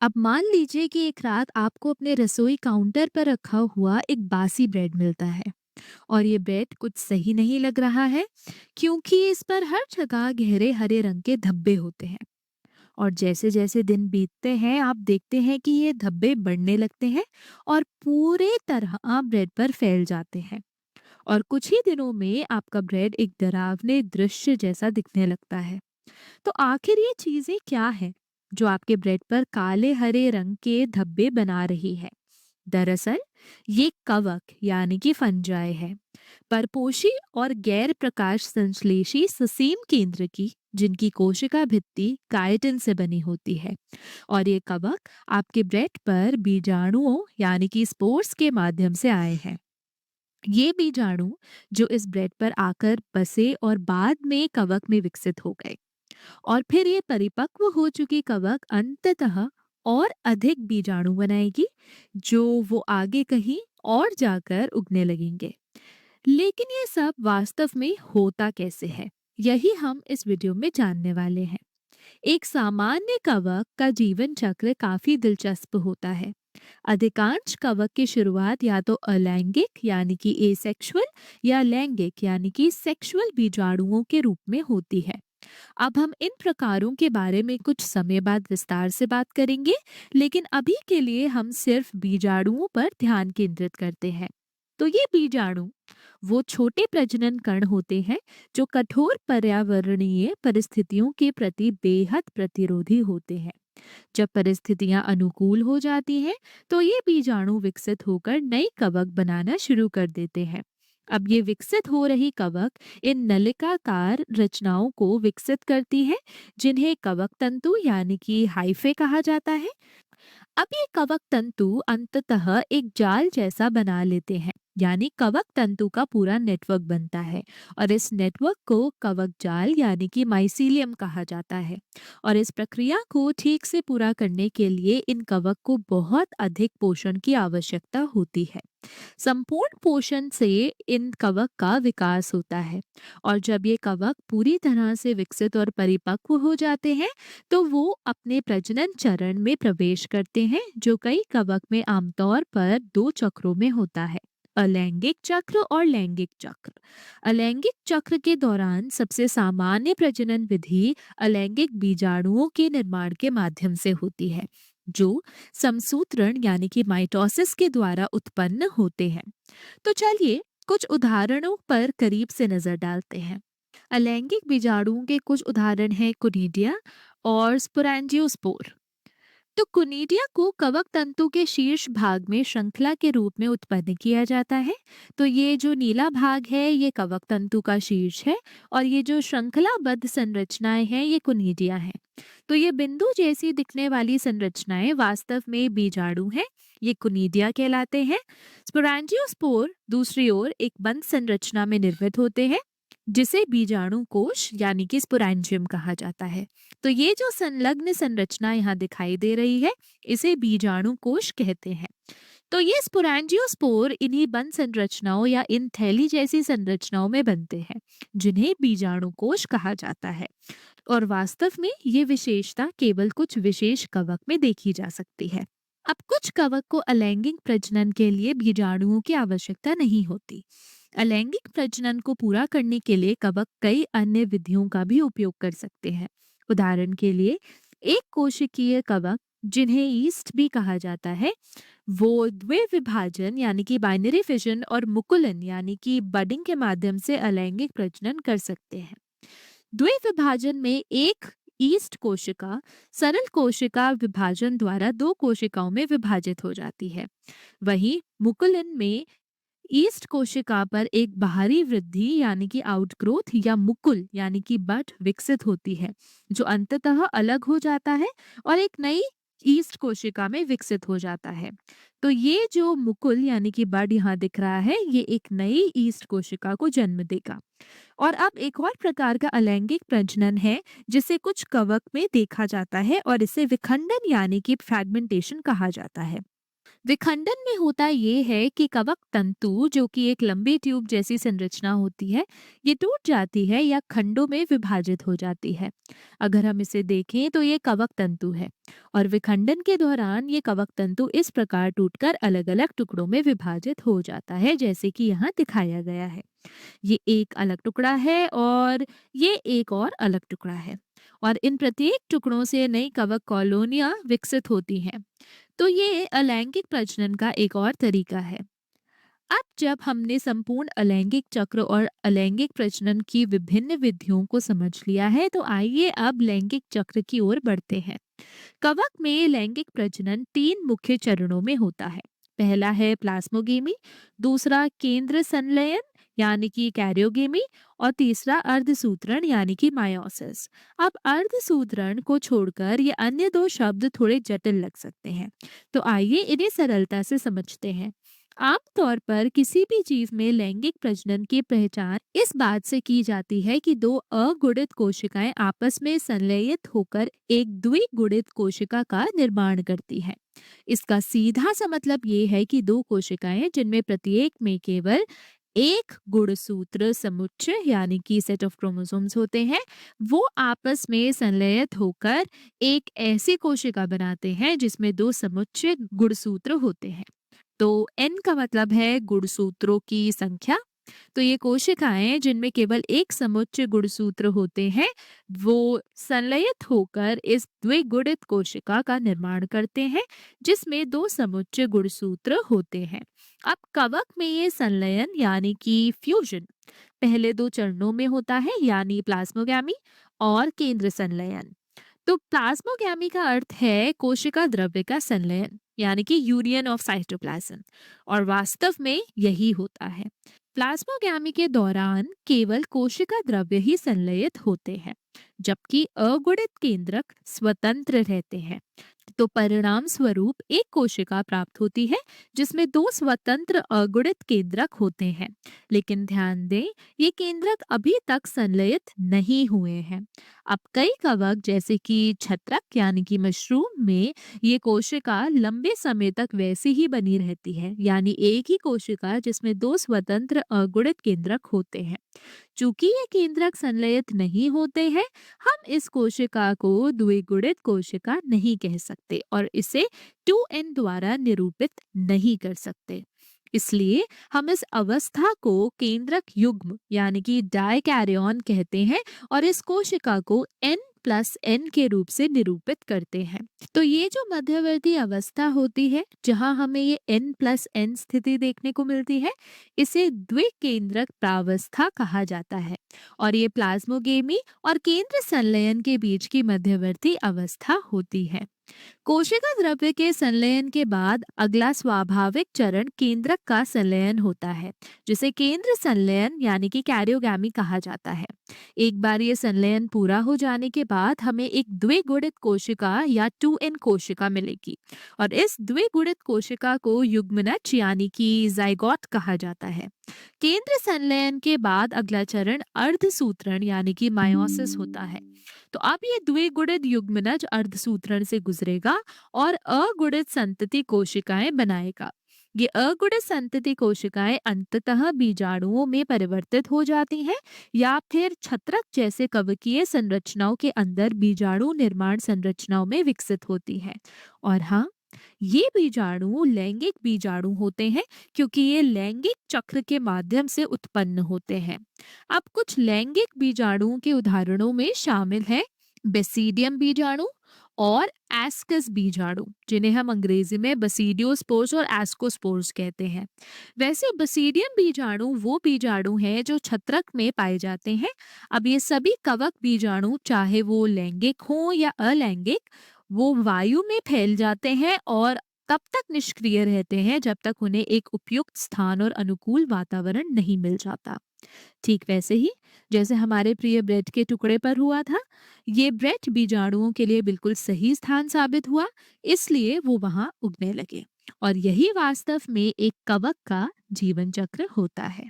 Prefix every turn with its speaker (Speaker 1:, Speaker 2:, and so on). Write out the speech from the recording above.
Speaker 1: अब मान लीजिए कि एक रात आपको अपने रसोई काउंटर पर रखा हुआ एक बासी ब्रेड मिलता है और ये ब्रेड कुछ सही नहीं लग रहा है क्योंकि इस पर हर जगह गहरे हरे रंग के धब्बे होते हैं। और जैसे जैसे दिन बीतते हैं आप देखते हैं कि ये धब्बे बढ़ने लगते हैं और पूरे तरह ब्रेड पर फैल जाते हैं। और कुछ ही दिनों में आपका ब्रेड एक डरावने दृश्य जैसा दिखने लगता है। तो आखिर ये चीजें क्या हैं जो आपके ब्रेड पर काले हरे रंग के धब्बे बना रही है? दरअसल ये कवक यानी कि फंजाई है, परपोषी और गैर प्रकाश संश्लेषी ससीम केंद्र की, जिनकी कोशिका भित्ति काइटिन से बनी होती है। और ये कवक आपके ब्रेड पर बीजाणुओं यानी कि स्पोर्स के माध्यम से आए हैं। ये बीजाणु जो इस ब्रेड पर आकर बसे और बाद में कवक में विकसित हो गए, और फिर ये परिपक्व हो चुकी कवक अंततः और अधिक बीजाणु बनाएगी जो वो आगे कहीं और जाकर उगने लगेंगे। लेकिन ये सब वास्तव में होता कैसे है, यही हम इस वीडियो में जानने वाले हैं। एक सामान्य कवक का जीवन चक्र काफी दिलचस्प होता है। अधिकांश कवक की शुरुआत या तो अलैंगिक यानी कि एसेक्सुअल या लैंगिक यानी कि सेक्सुअल बीजाणुओं के रूप में होती है। अब हम इन प्रकारों के बारे में कुछ समय बाद विस्तार से बात करेंगे, लेकिन अभी के लिए हम सिर्फ बीजाणुओं पर ध्यान केंद्रित करते हैं। तो ये बीजाणु वो छोटे प्रजनन कण होते हैं जो कठोर पर्यावरणीय परिस्थितियों के प्रति बेहद प्रतिरोधी होते हैं। जब परिस्थितियां अनुकूल हो जाती हैं तो ये बीजाणु विकसित होकर नई कवक बनाना शुरू कर देते हैं। अब ये विकसित हो रही कवक इन नलिकाकार रचनाओं को विकसित करती है, जिन्हें कवक तंतु यानी कि हाइफे कहा जाता है। अब ये कवक तंतु अंततः एक जाल जैसा बना लेते हैं, यानी कवक तंतु का पूरा नेटवर्क बनता है। और इस नेटवर्क को कवक जाल यानी कि माइसीलियम कहा जाता है। और इस प्रक्रिया को ठीक से पूरा करने के लिए इन कवक को बहुत अधिक पोषण की आवश्यकता होती है। संपूर्ण पोषण से इन कवक का विकास होता है। और जब ये कवक पूरी तरह से विकसित और परिपक्व हो जाते हैं तो वो अपने प्रजनन चरण में प्रवेश करते हैं, जो कई कवक में आमतौर पर दो चक्रों में होता है, अलैंगिक चक्र और लैंगिक चक्र। अलैंगिक चक्र के दौरान सबसे सामान्य प्रजनन विधि अलैंगिक बीजाणुओं के निर्माण के माध्यम से होती है, जो समसूत्रण यानी कि माइटोसिस के द्वारा उत्पन्न होते हैं। तो चलिए कुछ उदाहरणों पर करीब से नजर डालते हैं। अलैंगिक बीजाणुओं के कुछ उदाहरण हैं कुनिडिया और स्पोरेंजियोस्पोर। तो कुनिडिया को कवक तंतु के शीर्ष भाग में श्रृंखला के रूप में उत्पन्न किया जाता है। तो ये जो नीला भाग है ये कवक तंतु का शीर्ष है, और ये जो श्रृंखलाबद्ध संरचनाएं हैं ये कुनिडिया हैं। तो ये बिंदु जैसी दिखने वाली संरचनाएं वास्तव में बीजाणु हैं, ये कुनिडिया कहलाते हैं। स्पोरेंजियोस्पोर दूसरी ओर एक बंद संरचना में निर्मित होते हैं, जिसे बीजाणु कोश यानी कि स्पोरेंजियम कहा जाता है। तो ये जो संलग्न संरचना यहाँ दिखाई दे रही है इसे बीजाणु कोश कहते हैं। तो ये स्पोरेंजियोस्पोर इन्हीं बंद संरचनाओं या इन थैली जैसी संरचनाओं में बनते हैं, जिन्हें बीजाणु कोश कहा जाता है। और वास्तव में ये विशेषता केवल कुछ विशेष कवक में देखी जा सकती है। अब कुछ कवक को अलैंगिक प्रजनन के लिए बीजाणुओं की आवश्यकता नहीं होती। अलैंगिक प्रजनन को पूरा करने के लिए कवक कई अन्य विधियों का भी उपयोग कर सकते हैं। उदाहरण के लिए एक कोशिकीय कवक, जिन्हें ईस्ट भी कहा जाता है, वो द्विविभाजन यानी कि बाइनरी फिजन और मुकुलन यानी कि बडिंग के माध्यम से अलैंगिक प्रजनन कर सकते हैं। द्विविभाजन में एक ईस्ट कोशिका सरल कोशिका विभाजन द्वारा दो कोशिकाओं में विभाजित हो जाती है। वहीं मुकुलन में ईस्ट कोशिका पर एक बाहरी वृद्धि यानी कि आउटग्रोथ या मुकुल यानी कि बड विकसित होती है, जो अंततः अलग हो जाता है और एक नई ईस्ट कोशिका में विकसित हो जाता है। तो ये जो मुकुल यानी कि बड यहाँ दिख रहा है ये एक नई ईस्ट कोशिका को जन्म देगा। और अब एक और प्रकार का अलैंगिक प्रजनन है जिसे कुछ कवक में देखा जाता है और इसे विखंडन यानी कि फ्रैगमेंटेशन कहा जाता है। विखंडन में होता ये है कि कवक तंतु, जो कि एक लंबी ट्यूब जैसी संरचना होती है, ये टूट जाती है या खंडों में विभाजित हो जाती है। अगर हम इसे देखें तो ये कवक तंतु है, और विखंडन के दौरान ये कवक तंतु इस प्रकार टूटकर अलग अलग टुकड़ों में विभाजित हो जाता है, जैसे कि यहाँ दिखाया गया है। ये एक अलग टुकड़ा है और ये एक और अलग टुकड़ा है, और इन प्रत्येक टुकड़ों से नई कवक कॉलोनियां विकसित होती हैं। तो ये अलैंगिक प्रजनन का एक और तरीका है। अब जब हमने संपूर्ण अलैंगिक चक्र और अलैंगिक प्रजनन की विभिन्न विधियों को समझ लिया है, तो आइए अब लैंगिक चक्र की ओर बढ़ते हैं। कवक में लैंगिक प्रजनन 3 मुख्य चरणों में होता है। पहला है प्लास्मोगेमी, दूसरा केंद्र संलयन यानी कि कैरियोगेमी, और तीसरा अर्धसूत्रण यानी कि मायोसिस। अब अर्धसूत्रण को छोड़कर ये अन्य दो शब्द थोड़े जटिल लग सकते हैं, तो आइए इन्हें सरलता से समझते हैं। आमतौर पर किसी भी जीव में लैंगिक प्रजनन की पहचान इस बात से की जाती है कि दो अगुणित कोशिकाएं आपस में संलयित होकर एक द्विगुणित कोशिका का निर्माण करती है। इसका सीधा सा मतलब ये है कि दो कोशिकाएं जिनमें प्रत्येक में केवल एक गुणसूत्र समुच्चय यानी कि सेट ऑफ क्रोमोसोम्स होते हैं, वो आपस में संलयित होकर एक ऐसी कोशिका बनाते हैं जिसमें दो समुच्चय गुणसूत्र होते हैं। तो एन का मतलब है गुणसूत्रों की संख्या। तो ये कोशिकाएं जिनमें केवल एक समुच्चय गुणसूत्र होते हैं, वो संलयित होकर इस द्विगुणित कोशिका का निर्माण करते हैं जिसमें दो समुच्चय गुणसूत्र होते हैं। अब कवक में ये संलयन यानी कि फ्यूजन पहले दो चरणों में होता है, यानी प्लाज्मोगैमी और केंद्र संलयन। तो प्लाज्मोगैमी का अर्थ है कोशिका द्रव्य का संलयन यानी कि यूनियन ऑफ साइटोप्लाज्म, और वास्तव में यही होता है। प्लाज्मोगैमी के दौरान केवल कोशिका द्रव्य ही संलयित होते हैं, जबकि अगुणित केंद्रक स्वतंत्र रहते हैं। तो परिणाम स्वरूप एक कोशिका प्राप्त होती है जिसमें दो स्वतंत्र अगुणित केंद्रक होते हैं। लेकिन ध्यान दें, ये केंद्रक अभी तक संलयित नहीं हुए हैं। अब कई कवक जैसे कि छत्रक यानी कि मशरूम में ये कोशिका लंबे समय तक वैसी ही बनी रहती है, यानी एक ही कोशिका जिसमें दो स्वतंत्र अगुणित केंद्रक होते हैं। चूंकि ये केंद्रक संलयित नहीं होते हैं, हम इस कोशिका को द्विगुणित कोशिका नहीं कह सकते और इसे 2n द्वारा निरूपित नहीं कर सकते। इसलिए हम इस अवस्था को केंद्रक युग्म यानी कि डायकैरियन कहते हैं, और इस कोशिका को n+n के रूप से निरूपित करते हैं। तो ये जो मध्यवर्ती अवस्था होती है जहां हमें ये n+n स्थिति देखने को मिलती है, इसे द्विकेंद्रक प्रावस्था कहा जाता है, और ये प्लाज्मोगेमी और केंद्र संलयन के बीच की मध्यवर्ती अवस्था होती है। कोशिका द्रव्य के संलयन के बाद अगला स्वाभाविक चरण केंद्रक का संलयन होता है, जिसे केंद्र संलयन यानी कि कैरियोगैमी कहा जाता है। एक बार ये संलयन पूरा हो जाने के बाद हमें एक द्विगुणित कोशिका या 2n कोशिका मिलेगी, और इस द्विगुणित कोशिका को युग्मनज यानी कि जाइगोट कहा जाता है। केंद्र संलयन के बाद अगला चरण अर्धसूत्रण यानी कि मायोसिस होता है। तो अब ये द्विगुणित युग्मनज अर्धसूत्रण से गुजरेगा और अगुणित संतति कोशिकाएं बनाएगा। ये अगुणित संतति कोशिकाएं अंततः बीजाणुओं में परिवर्तित हो जाती हैं, या फिर छत्रक जैसे कवकीय संरचनाओं के अंदर बीजाणु निर्माण संरचनाओं में विकसित होती हैं। और हाँ, ये बीजाणु लैंगिक बीजाणु होते हैं क्योंकि ये लैंगिक चक्र के माध्यम से उत्पन्न होते हैं। अब कुछ लैंगिक बीजाणुओं के उदाहरणों में शामिल हैं बेसिडियम बीजाणु और एस्कस बीजाणु, जिन्हें हम अंग्रेजी में बसीडियोस्पोर्स और एस्कोस्पोर्स कहते हैं। वैसे बसीडियम बीजाणु वो बीजाणु हैं जो छत्रक में पाए जाते हैं। अब ये सभी कवक बीजाणु, चाहे वो लैंगिक हों या अलैंगिक, वो वायु में फैल जाते हैं और तब तक निष्क्रिय रहते हैं जब तक उन्हें एक उपयुक्त स्थान और अनुकूल वातावरण नहीं मिल जाता। ठीक वैसे ही जैसे हमारे प्रिय ब्रेड के टुकड़े पर हुआ था, ये ब्रेड बीजाणुओं के लिए बिल्कुल सही स्थान साबित हुआ, इसलिए वो वहां उगने लगे। और यही वास्तव में एक कवक का जीवन चक्र होता है।